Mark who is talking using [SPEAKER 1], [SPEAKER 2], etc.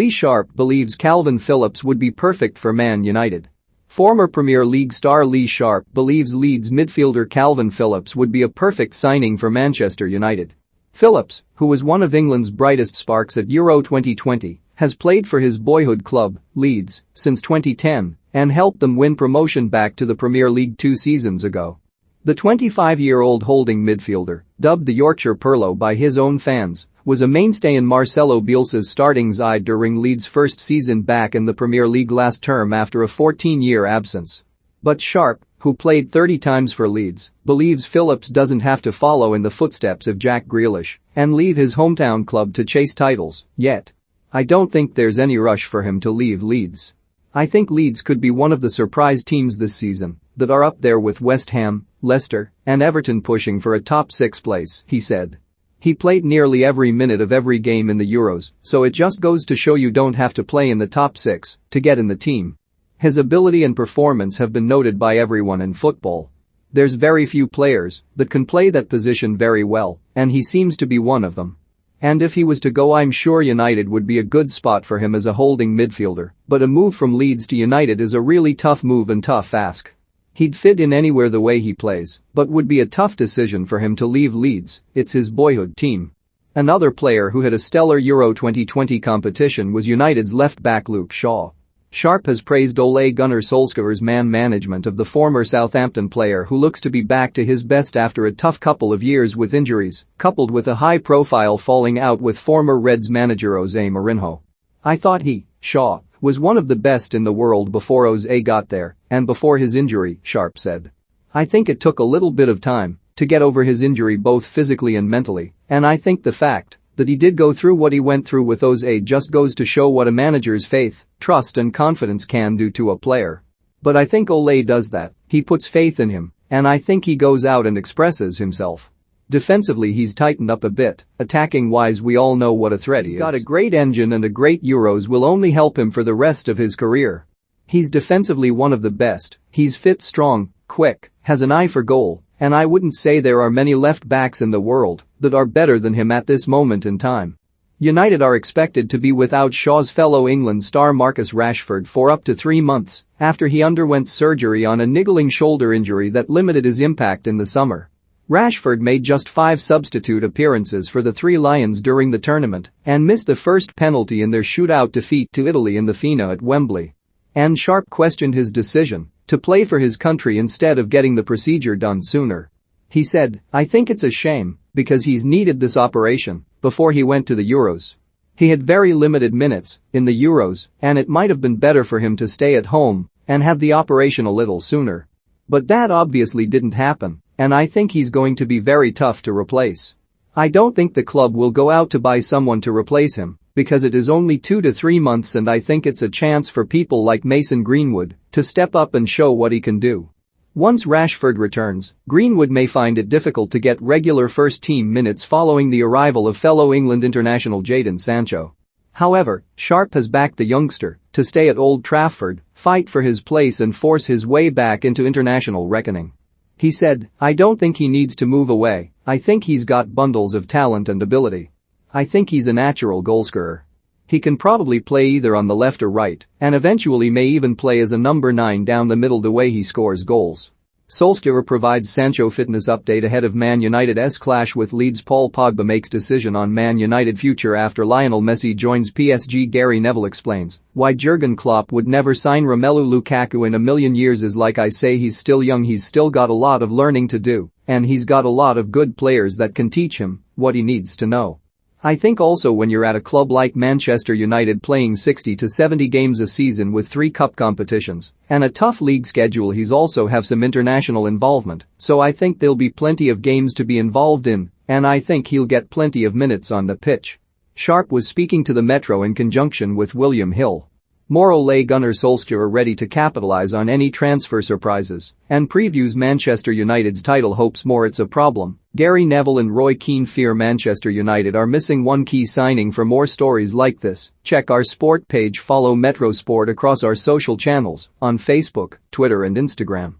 [SPEAKER 1] Sharpe believes Kalvin Phillips would be perfect for Man United. Former Premier League star Sharpe believes Leeds midfielder Kalvin Phillips would be a perfect signing for Manchester United. Phillips, who was one of England's brightest sparks at Euro 2020, has played for his boyhood club, Leeds, since 2010 and helped them win promotion back to the Premier League 2 seasons ago. The 25-year-old holding midfielder, dubbed the Yorkshire Pirlo by his own fans, was a mainstay in Marcelo Bielsa's starting side during Leeds' first season back in the Premier League last term after a 14-year absence. But Sharpe, who played 30 times for Leeds, believes Phillips doesn't have to follow in the footsteps of Jack Grealish and leave his hometown club to chase titles, yet. I don't think there's any rush for him to leave Leeds. I think Leeds could be one of the surprise teams this season that are up there with West Ham, Leicester, and Everton pushing for a top 6 place, he said. He played nearly every minute of every game in the Euros, so it just goes to show you don't have to play in the top 6 to get in the team. His ability and performance have been noted by everyone in football. There's very few players that can play that position very well, and he seems to be one of them. And if he was to go, I'm sure United would be a good spot for him as a holding midfielder, but a move from Leeds to United is a really tough move and tough ask. He'd fit in anywhere the way he plays, but would be a tough decision for him to leave Leeds, it's his boyhood team. Another player who had a stellar Euro 2020 competition was United's left-back Luke Shaw. Sharpe has praised Ole Gunnar Solskjaer's man management of the former Southampton player who looks to be back to his best after a tough couple of years with injuries, coupled with a high-profile falling out with former Reds manager Jose Mourinho. I thought Shaw, was one of the best in the world before Jose got there and before his injury, Sharpe said. I think it took a little bit of time to get over his injury both physically and mentally, and I think the fact that he did go through what he went through with Jose just goes to show what a manager's faith, trust and confidence can do to a player. But I think Ole does that, he puts faith in him, and I think he goes out and expresses himself. Defensively he's tightened up a bit, attacking-wise we all know what a threat he is. He's got a great engine and a great Euros will only help him for the rest of his career. He's defensively one of the best, he's fit, strong, quick, has an eye for goal, and I wouldn't say there are many left-backs in the world that are better than him at this moment in time. United are expected to be without Shaw's fellow England star Marcus Rashford for up to 3 months after he underwent surgery on a niggling shoulder injury that limited his impact in the summer. Rashford made just 5 substitute appearances for the Three Lions during the tournament and missed the first penalty in their shootout defeat to Italy in the final at Wembley. And Sharpe questioned his decision to play for his country instead of getting the procedure done sooner. He said, I think it's a shame because he's needed this operation before he went to the Euros. He had very limited minutes in the Euros and it might have been better for him to stay at home and have the operation a little sooner. But that obviously didn't happen, and I think he's going to be very tough to replace. I don't think the club will go out to buy someone to replace him because it is only 2 to 3 months and I think it's a chance for people like Mason Greenwood to step up and show what he can do. Once Rashford returns, Greenwood may find it difficult to get regular first-team minutes following the arrival of fellow England international Jadon Sancho. However, Sharpe has backed the youngster to stay at Old Trafford, fight for his place and force his way back into international reckoning. He said, I don't think he needs to move away, I think he's got bundles of talent and ability. I think he's a natural goalscorer. He can probably play either on the left or right, and eventually may even play as a number 9 down the middle the way he scores goals. Solskjaer provides Sancho fitness update ahead of Man United's clash with Leeds. Paul Pogba makes decision on Man United future after Lionel Messi joins PSG. Gary Neville explains why Jurgen Klopp would never sign Romelu Lukaku in a million years is like I say, he's still young, he's still got a lot of learning to do, and he's got a lot of good players that can teach him what he needs to know. I think also when you're at a club like Manchester United playing 60 to 70 games a season with 3 cup competitions and a tough league schedule, he's also have some international involvement, so I think there'll be plenty of games to be involved in, and I think he'll get plenty of minutes on the pitch. Sharpe was speaking to the Metro in conjunction with William Hill. More Ole Gunnar Solskjaer ready to capitalize on any transfer surprises and previews Manchester United's title hopes. More it's a problem. Gary Neville and Roy Keane fear Manchester United are missing one key signing. For more stories like this, check our sport page. Follow Metro Sport across our social channels on Facebook, Twitter and Instagram.